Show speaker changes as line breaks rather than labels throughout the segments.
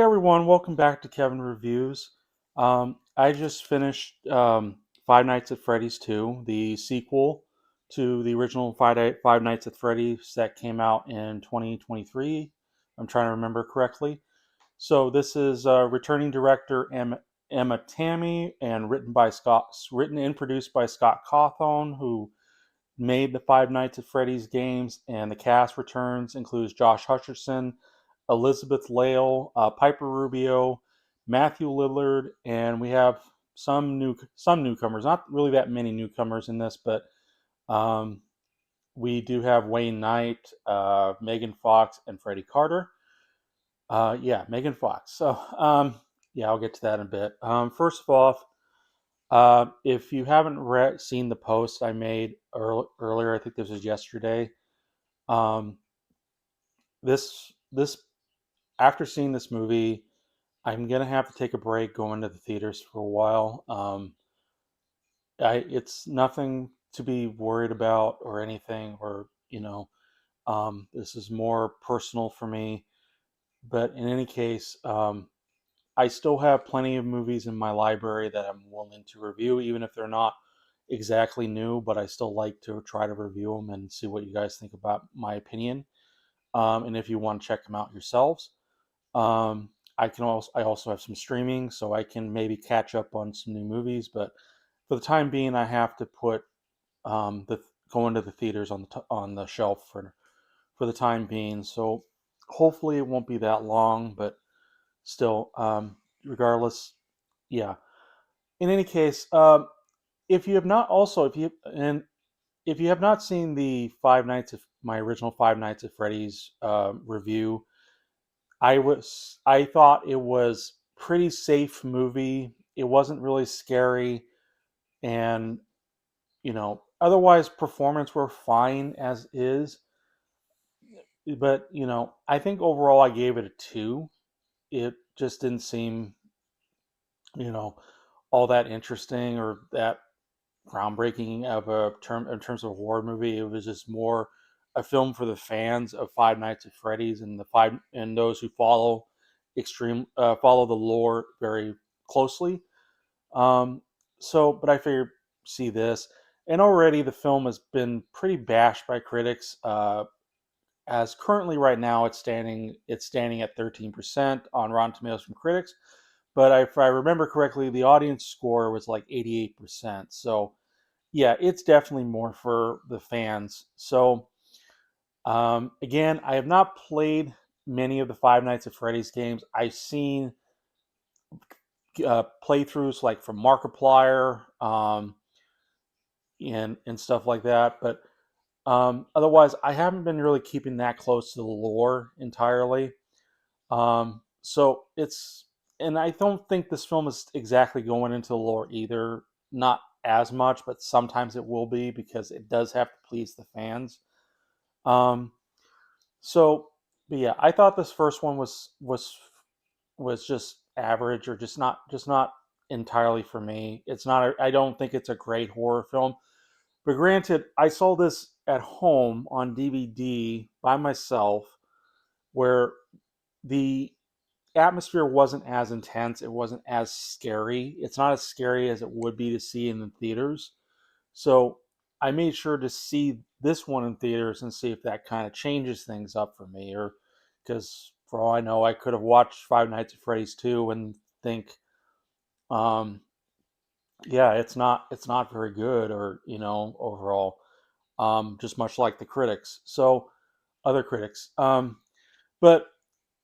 everyone, welcome back to Kevin Reviews. I just finished Five Nights at Freddy's 2, the sequel to the original Five Nights at Freddy's that came out in 2023. I'm trying to remember correctly. So this is returning director Emma Tammi and written and produced by Scott Cawthon, who made the Five Nights at Freddy's games, and the cast returns includes Josh Hutcherson, Elizabeth Lail, Piper Rubio, Matthew Lillard, and we have some newcomers. Not really that many newcomers in this, but um, we do have Wayne Knight, Megan Fox, and Freddy Carter. Yeah, Megan Fox. So yeah, I'll get to that in a bit. First of all, if you haven't seen the post I made earlier, I think this was yesterday. Um, this after seeing this movie, I'm gonna have to take a break going to the theaters for a while. It's nothing to be worried about or anything, or this is more personal for me. But in any case, I still have plenty of movies in my library that I'm willing to review, even if they're not exactly new. But I still like to try to review them and see what you guys think about my opinion. And if you want to check them out yourselves. I also have some streaming, so I can maybe catch up on some new movies. But for the time being, I have to put the going to the theaters on the shelf for the time being. So hopefully it won't be that long, but still, regardless, yeah. In any case, if you have not also if you have not seen the Five Nights of my original Five Nights at Freddy's review, I thought it was pretty safe movie. It wasn't really scary, and otherwise performance were fine as is. But I think overall I gave it a two. It just didn't seem you know all that interesting or that groundbreaking of a term in terms of a horror movie. It was just more a film for the fans of Five Nights at Freddy's and those who follow the lore very closely. Um, but I figured see this, and already the film has been pretty bashed by critics. As currently right now, it's standing at 13% on Rotten Tomatoes from critics. But if I remember correctly, the audience score was like 88%. So yeah, it's definitely more for the fans. So again, I have not played many of the Five Nights at Freddy's games. I've seen playthroughs like from Markiplier and stuff like that, but otherwise, I haven't been really keeping that close to the lore entirely. So it's, and I don't think this film is exactly going into the lore either. Not as much, but sometimes it will be because it does have to please the fans. Um, so, but yeah, I thought this first one was just average or just not entirely for me. It's not. I don't think it's a great horror film. But granted, I saw this at home on DVD by myself, where the atmosphere wasn't as intense. It wasn't as scary. It's not as scary as it would be to see in the theaters. So I made sure to see this one in theaters and see if that kind of changes things up for me. Or because for all I know, I could have watched Five Nights at Freddy's 2 and think, um, yeah, it's not very good, or overall, just much like the critics. So other critics, but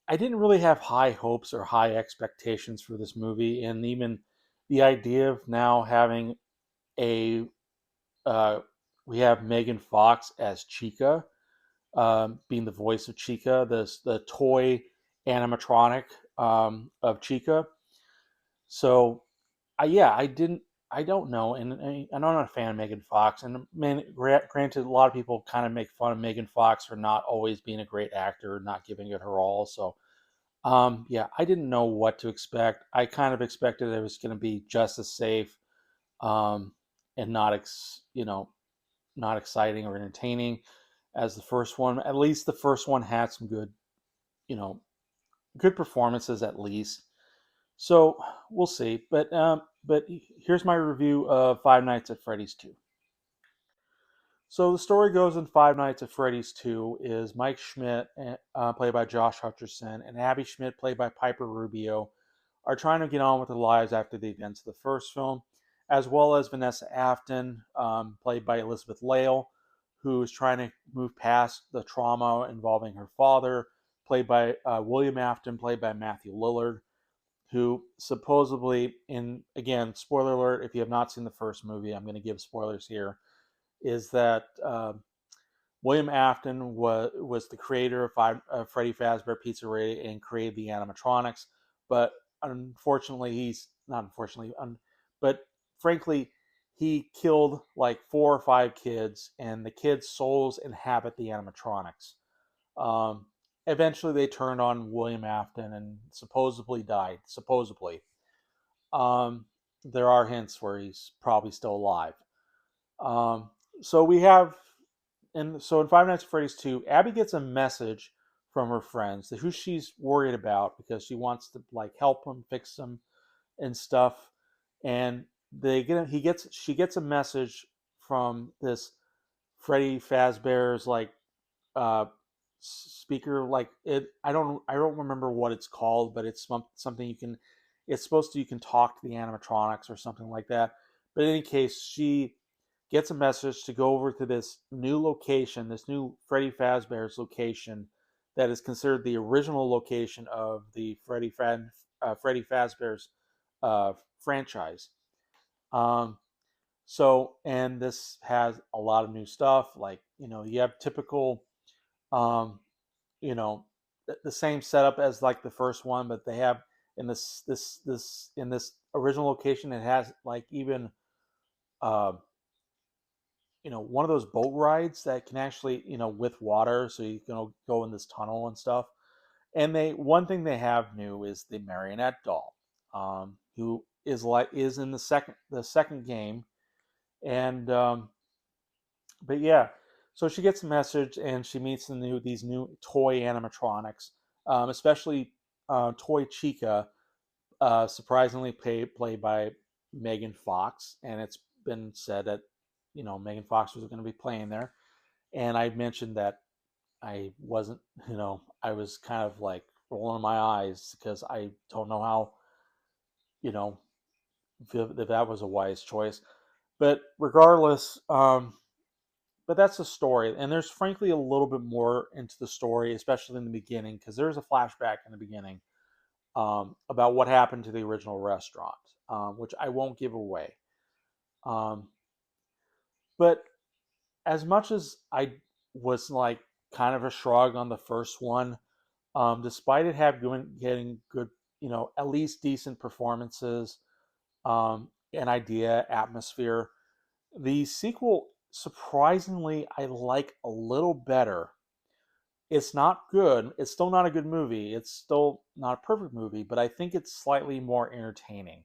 I didn't really have high hopes or high expectations for this movie, and even the idea of now having a we have Megan Fox as Chica, being the voice of Chica, the toy animatronic of Chica. So yeah, I don't know, and I'm not a fan of Megan Fox. And man, granted, a lot of people kind of make fun of Megan Fox for not always being a great actor, not giving it her all. So, yeah, I didn't know what to expect. I kind of expected it was going to be just as safe, um, and not exciting or entertaining as the first one. At least the first one had some good, you know, good performances at least. So we'll see. But here's my review of Five Nights at Freddy's 2. So the story goes in Five Nights at Freddy's 2 is Mike Schmidt, played by Josh Hutcherson, and Abby Schmidt, played by Piper Rubio, are trying to get on with their lives after the events of the first film, as well as Vanessa Afton, played by Elizabeth Lail, who is trying to move past the trauma involving her father, played by William Afton, played by Matthew Lillard, who supposedly, in again, spoiler alert, if you have not seen the first movie, I'm going to give spoilers here, is that William Afton was the creator of Freddy Fazbear Pizzeria and created the animatronics, but unfortunately, he's not unfortunately, but frankly, he killed like 4 or 5 kids, and the kids' souls inhabit the animatronics. Um, Eventually, they turned on William Afton and supposedly died. Supposedly, um, there are hints where he's probably still alive. Um, so we have, and so in Five Nights at Freddy's 2, Abby gets a message from her friends who she's worried about because she wants to like help them, fix them, and stuff. And she gets a message from this Freddy Fazbear's like uh, speaker, like it. I don't remember what it's called, but it's something you can. It's supposed to you can talk to the animatronics or something like that. But in any case, she gets a message to go over to this new location, this new Freddy Fazbear's location that is considered the original location of the Freddy Fazbear's franchise. Um, and this has a lot of new stuff. Like, you have typical, um, you know, the same setup as like the first one, but they have in this original location, it has like even, uh, one of those boat rides that can actually, with water, so you can go in this tunnel and stuff. And one thing they have new is the marionette doll, who is in the second game, and but yeah, so she gets a message and she meets these new toy animatronics, especially Toy Chica, surprisingly played by Megan Fox, and it's been said that Megan Fox was going to be playing there, and I mentioned that I wasn't, I was kind of like rolling my eyes because I don't know how, you know, if that was a wise choice. But regardless, but that's the story. And there's frankly a little bit more into the story, especially in the beginning, because there's a flashback in the beginning about what happened to the original restaurant, which I won't give away. Um, but as much as I was like kind of a shrug on the first one, despite it getting good, at least decent performances, an idea, atmosphere, the sequel surprisingly I like a little better. It's not good. It's still not a good movie. It's still not a perfect movie, but I think it's slightly more entertaining.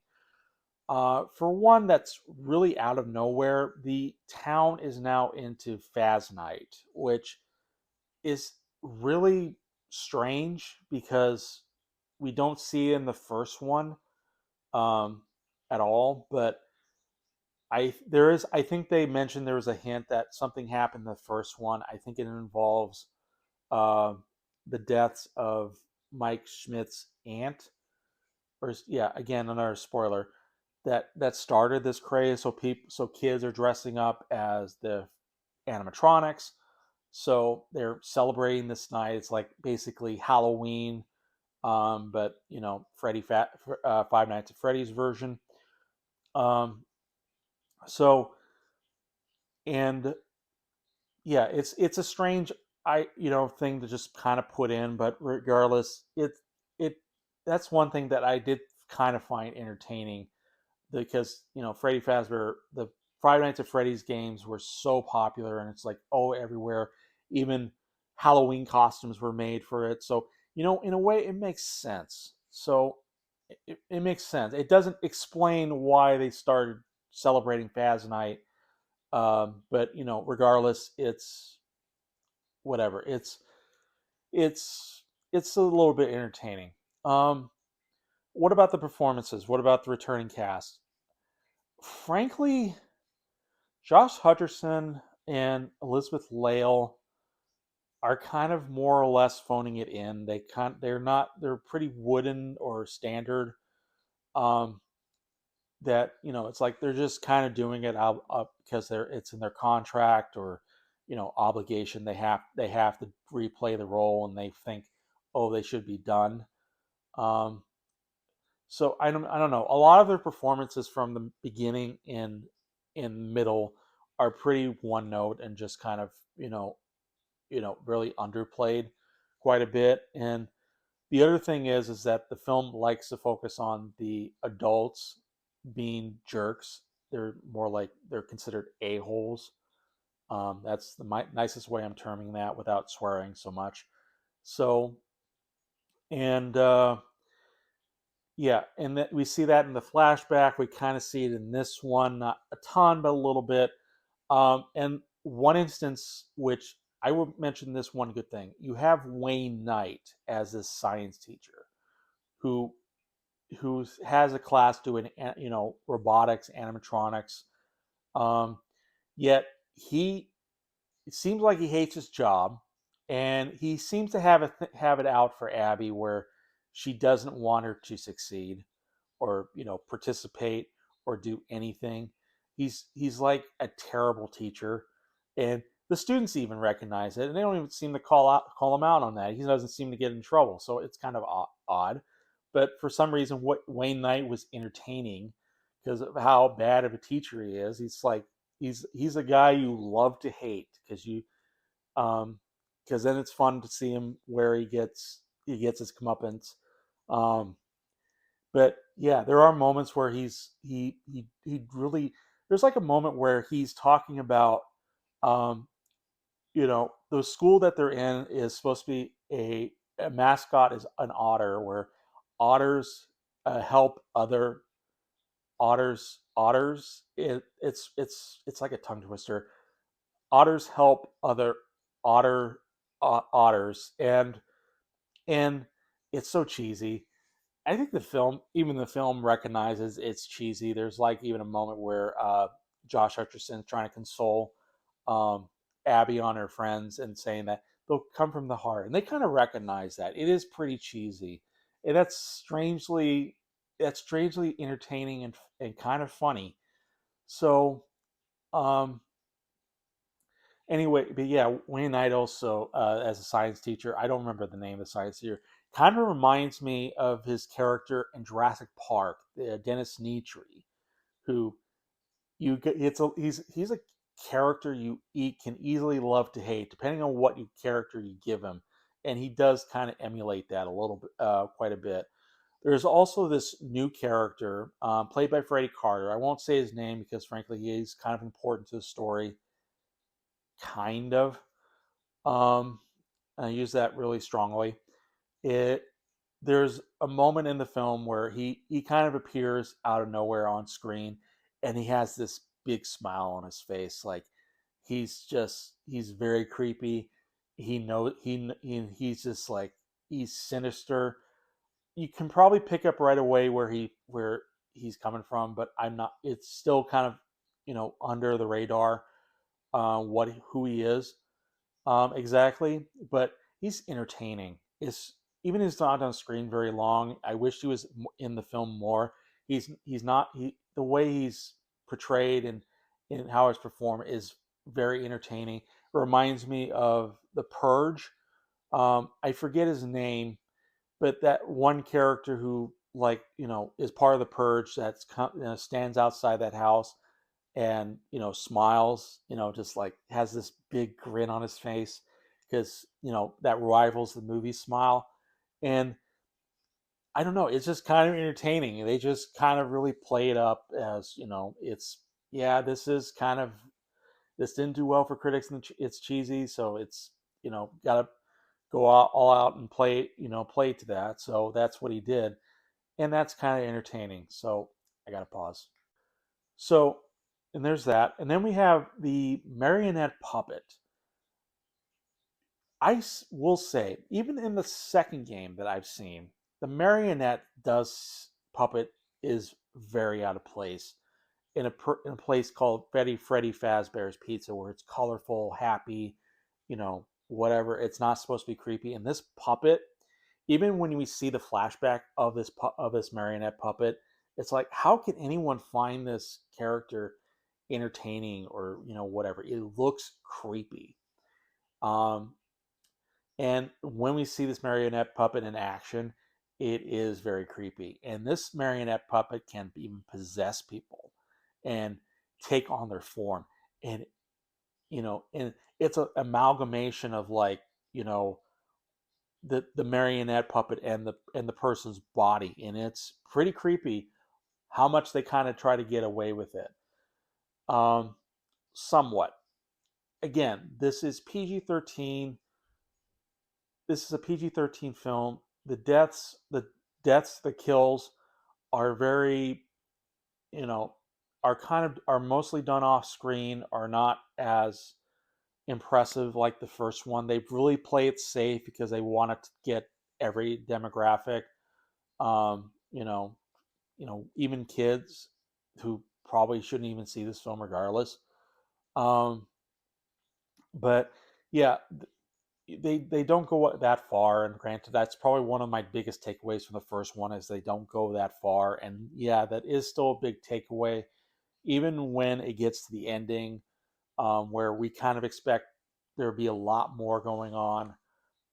For one, that's really out of nowhere. The town is now into Faz Night, which is really strange because we don't see it in the first one um, at all. But I think they mentioned there was a hint that something happened in the first one. I think it involves uh, the deaths of Mike Schmidt's aunt, or yeah, again another spoiler that started this craze. So kids are dressing up as the animatronics. So they're celebrating this night. It's like basically Halloween, but Five Nights at Freddy's version. Um, so and yeah, it's a strange thing to just kind of put in, but regardless, it that's one thing that I did kind of find entertaining because Freddy Fazbear, the Five Nights at Freddy's games were so popular, and it's like everywhere, even Halloween costumes were made for it. So in a way, it makes sense. So it makes sense. It doesn't explain why they started celebrating Faz Night, but regardless, it's whatever. It's it's a little bit entertaining. Um, what about the performances? What about the returning cast? Frankly, Josh Hutcherson and Elizabeth Lail are kind of more or less phoning it in. They're pretty wooden or standard. Um, that it's like they're just kind of doing it out because it's in their contract or obligation. They have to replay the role and they think, oh, they should be done. Um, so I don't know. A lot of their performances from the beginning and middle are pretty one note and just kind of really underplayed quite a bit. And the other thing is that the film likes to focus on the adults being jerks. They're more like they're considered a-holes. That's the nicest way I'm terming that without swearing so much. So, and yeah, and that we see that in the flashback. We kind of see it in this one, not a ton, but a little bit. And one instance, which I will mention this one good thing, you have Wayne Knight as this science teacher who has a class doing robotics, animatronics. Um, Yet he it seems like he hates his job, and he seems to have it out for Abby, where she doesn't want her to succeed or participate or do anything. He's like a terrible teacher, and the students even recognize it, and they don't even seem to call him out on that. He doesn't seem to get in trouble, so it's kind of odd. But for some reason, what Wayne Knight was entertaining because of how bad of a teacher he is. He's a guy you love to hate um because then it's fun to see him where he gets his comeuppance. Um, but yeah, there are moments where he really there's like a moment where he's talking about um the school that they're in is supposed to be a mascot is an otter where otters help other otters. It's like a tongue twister. Otters help other otters, and it's so cheesy. I think even the film recognizes it's cheesy. There's like even a moment where Josh Hutcherson is trying to console um, Abby on her friends and saying that they'll come from the heart, and they kind of recognize that it is pretty cheesy, and that's strangely entertaining and kind of funny. So um, anyway, but yeah, Wayne Knight also as a science teacher. I don't remember the name of the science teacher. Kind of reminds me of his character in Jurassic Park, Dennis Nedry, who you get. He's a character can easily love to hate, depending on what character you give him, and he does kind of emulate that a little bit, quite a bit. There's also this new character played by Freddy Carter. I won't say his name because, frankly, he's kind of important to the story. Kind of. Um, I use that really strongly. It There's a moment in the film where he kind of appears out of nowhere on screen, and he has this big smile on his face, like he's very creepy. He's just like he's sinister. You can probably pick up right away where he's coming from, but I'm not. It's still kind of under the radar what who he is exactly, but he's entertaining. It's even he's not on screen very long. I wish he was in the film more. He's not the way he's portrayed and how he's performed is very entertaining. It reminds me of The Purge. I forget his name, but that one character who is part of the Purge stands outside that house and smiles, just like has this big grin on his face because that rivals the movie smile. And I don't know, it's just kind of entertaining. They just kind of really play it up as it's yeah, this didn't do well for critics and it's cheesy, so it's gotta go out all out and play to that. So that's what he did, and that's kind of entertaining. So I gotta pause. So, and there's that. And then we have the marionette puppet. Will say, even in the second game that I've seen, the marionette does puppet is very out of place in a place called Freddy Fazbear's Pizza, where it's colorful, happy, whatever. It's not supposed to be creepy. And this puppet, even when we see the flashback of this marionette puppet, it's like, how can anyone find this character entertaining or whatever? It looks creepy. Um, and when we see this marionette puppet in action, it is very creepy. And this marionette puppet can even possess people and take on their form. And and it's an amalgamation of like, you know, the marionette puppet and the person's body. And it's pretty creepy how much they kind of try to get away with it. Um, somewhat. Again, this is a PG-13 film. The kills are very, you know, are mostly done off screen, are not as impressive like the first one. They really play it safe because they want to get every demographic. Um, you know, even kids who probably shouldn't even see this film regardless. Um, but yeah, they don't go that far, and granted that's probably one of my biggest takeaways from the first one is they don't go that far. And yeah, that is still a big takeaway even when it gets to the ending, where we kind of expect there to be a lot more going on,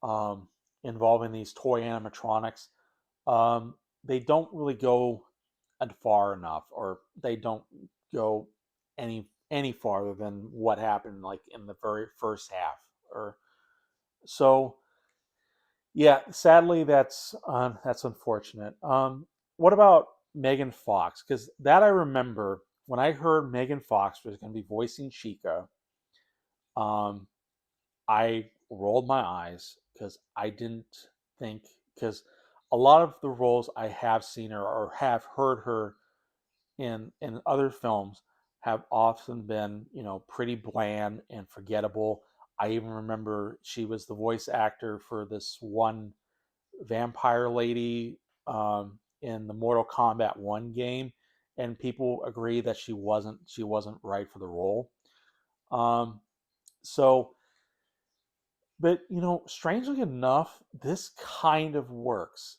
um, involving these toy animatronics. um, they don't really go far enough, or they don't go any farther than what happened like in the very first half. Or so yeah, sadly that's unfortunate. What about Megan Fox? Because that I remember when I heard Megan Fox was going to be voicing Chica. um, I rolled my eyes because I didn't think, because a lot of the roles I have seen her or have heard her in other films have often been, pretty bland and forgettable. I even remember she was the voice actor for this one vampire lady, in the Mortal Kombat 1 game, and people agree that she wasn't right for the role. Um, so, but strangely enough, this kind of works.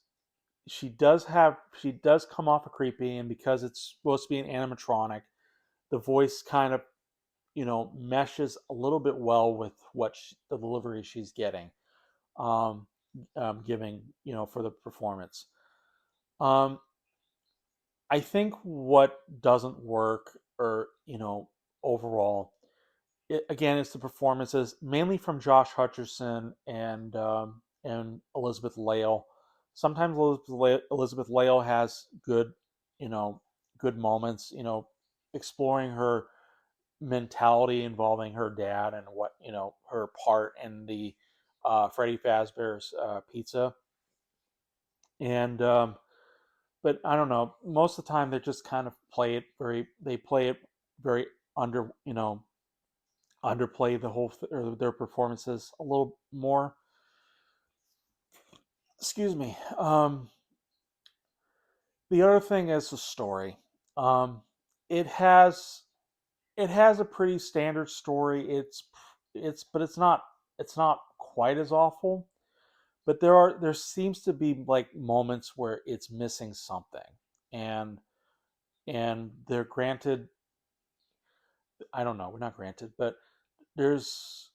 She does come off a creepy, and because it's supposed to be an animatronic, the voice kind of meshes a little bit well with the delivery she's getting, um, giving for the performance. Um, I think what doesn't work, or overall, again, it's the performances, mainly from Josh Hutcherson and Elizabeth Lail. Sometimes Elizabeth Lail has you know, good moments, exploring her mentality involving her dad and what her part in the Freddy Fazbear's Pizza. And but I don't know. Most of the time, they just kind of play it very under underplay or their performances a little more. Excuse me. The other thing is the story. Um, it has it has a pretty standard story. But it's not quite as awful. But there seems to be like moments where it's missing something, and they're granted. I don't know. We're not granted, but there's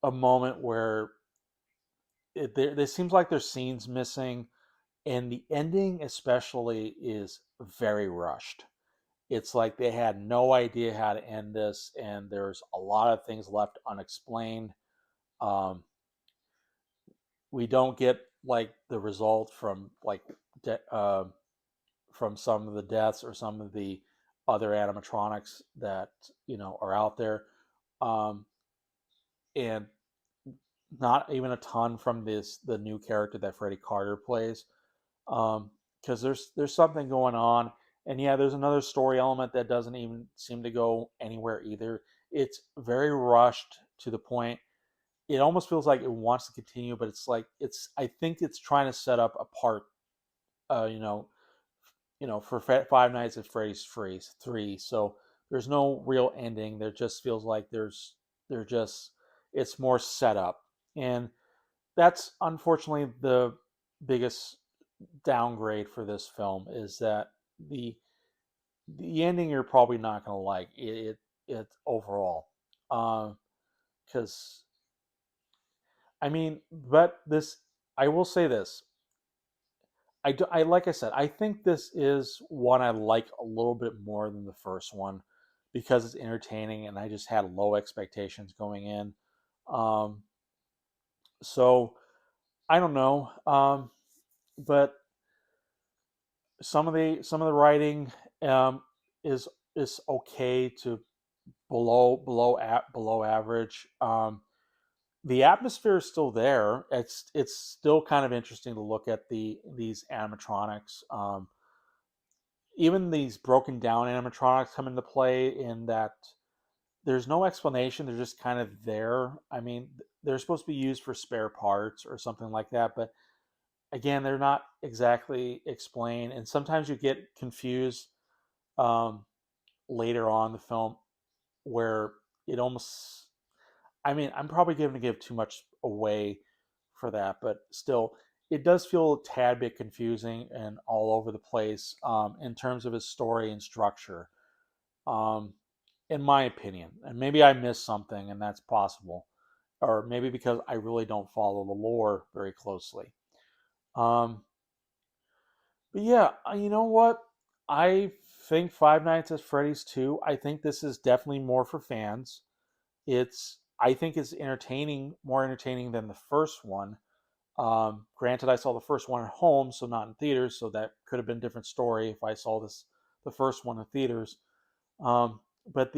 a moment where there seems like there's scenes missing, and the ending especially is very rushed. It's like they had no idea how to end this, and there's a lot of things left unexplained. Um, we don't get like the result from de- uh, from some of the deaths or some of the other animatronics that are out there, um, and not even a ton from the new character that Freddy Carter plays, because there's something going on. And yeah, there's another story element that doesn't even seem to go anywhere either. It's very rushed to the point. It almost feels like it wants to continue, but it's like I think it's trying to set up a part uh, you know, for Five Nights at Freddy's 3. So there's no real ending. There just feels like there just it's more set up, and that's unfortunately the biggest downgrade for this film is that the the ending you're probably not going to like it overall, because I mean, but this I will say this. I like I said, I think this is one I like a little bit more than the first one because it's entertaining and I just had low expectations going in. Um, so I don't know, but some of the writing um, is is okay to below average. The atmosphere is still there. It's still kind of interesting to look at these animatronics. Even these broken down animatronics come into play in that there's no explanation. They're just kind of there. I mean, they're supposed to be used for spare parts or something like that, but again, they're not exactly explained. And sometimes you get confused um, later on in the film where it almost. I mean, I'm probably going to give too much away for that, but still, it does feel a tad bit confusing and all over the place in terms of its story and structure. Um, in my opinion. And maybe I missed something, and that's possible. Or maybe because I really don't follow the lore very closely. Um, but yeah, you know what? I think Five Nights at Freddy's 2, I think this is definitely more for fans. I think it's entertaining, more entertaining than the first one. Granted, I saw the first one at home, so not in theaters, so that could have been a different story if I saw the first one in theaters. But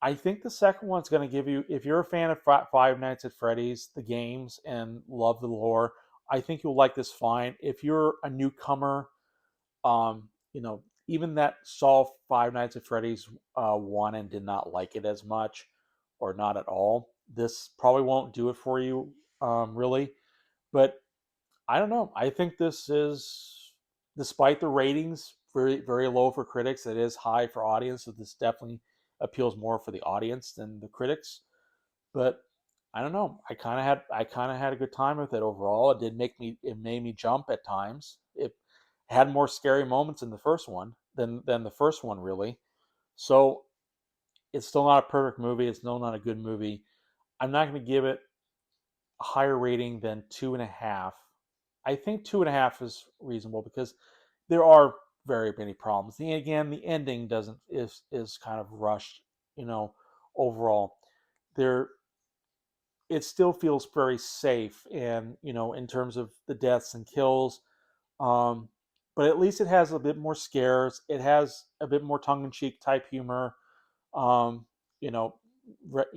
I think the second one's going to give you, if you're a fan of Five Nights at Freddy's, the games, and love the lore, I think you'll like this fine. If you're a newcomer, even that saw Five Nights at Freddy's 1 and did not like it as much or not at all, this probably won't do it for you, really. But I don't know. I think this is, despite the ratings, very, very low for critics, it is high for audience. So this definitely appeals more for the audience than the critics. But I don't know. I kind of had a good time with it overall. It made me jump at times. It had more scary moments in the first one than the first one really. So it's still not a perfect movie. It's still not a good movie. I'm not going to give it a higher rating than 2.5. I think 2.5 is reasonable because there are very many problems. Again, the ending doesn't is kind of rushed. You know, overall, there it still feels very safe, and in terms of the deaths and kills. Um, but at least it has a bit more scares. It has a bit more tongue in cheek type humor. Um, you know,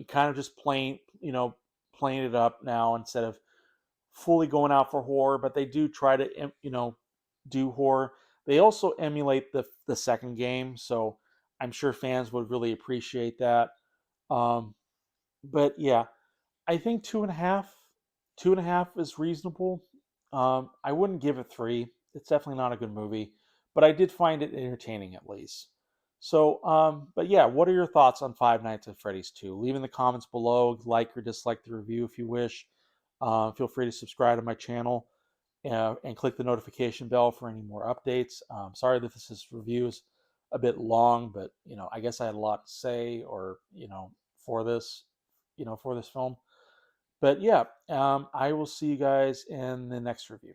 kind of just playing it up now instead of fully going out for horror, but they do try to do horror. They also emulate the second game, so I'm sure fans would really appreciate that. Um, but yeah, I think 2.5, 2.5 is reasonable. I wouldn't give it 3. It's definitely not a good movie, but I did find it entertaining at least. So, but yeah, what are your thoughts on Five Nights at Freddy's 2? Leave in the comments below, like or dislike the review if you wish. Feel free to subscribe to my channel and click the notification bell for any more updates. Sorry that this review is a bit long, but I guess I had a lot to say, or for this, for this film. But yeah, I will see you guys in the next review.